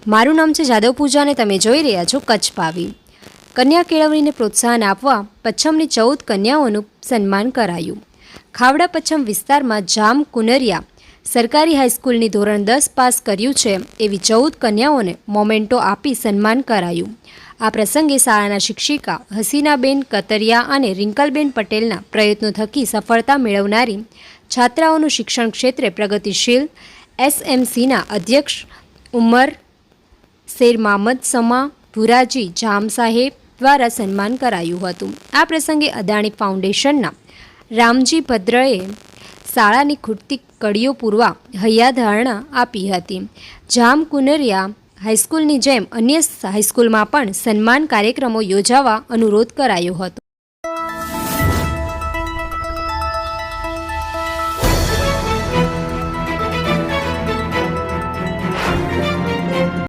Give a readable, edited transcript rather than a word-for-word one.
મારું નામ છે જાદવ પૂજા અને તમે જોઈ રહ્યા છો કચ્છ પાવી। કન્યા કેળવણીને પ્રોત્સાહન આપવા પચ્છમની 14 કન્યાઓનું સન્માન કરાયું। ખાવડા પચ્છમ વિસ્તારમાં જામ કુનરિયા સરકારી હાઈસ્કૂલની ધોરણ 10 પાસ કર્યું છે એવી 14 કન્યાઓને મોમેન્ટો આપી સન્માન કરાયું। આ પ્રસંગે શાળાના શિક્ષિકા હસીનાબેન કતરિયા અને રિંકલબેન પટેલના પ્રયત્નો થકી સફળતા મેળવનારી છાત્રાઓનું શિક્ષણ ક્ષેત્રે પ્રગતિશીલ એસએમસીના અધ્યક્ષ ઉમર શેર મામદ સમા ભુરાજી જામ સાહેબ દ્વારા સન્માન કરાયું હતું। આ પ્રસંગે અદાણી ફાઉન્ડેશનના રામજી ભદ્રએ શાળાની ખૂટતી કડીઓ પૂરવા હૈયાધારણા આપી હતી। જામ કુનરિયા હાઈસ્કૂલની જેમ અન્ય હાઈસ્કૂલમાં પણ સન્માન કાર્યક્રમો યોજવા અનુરોધ કરાયો હતો।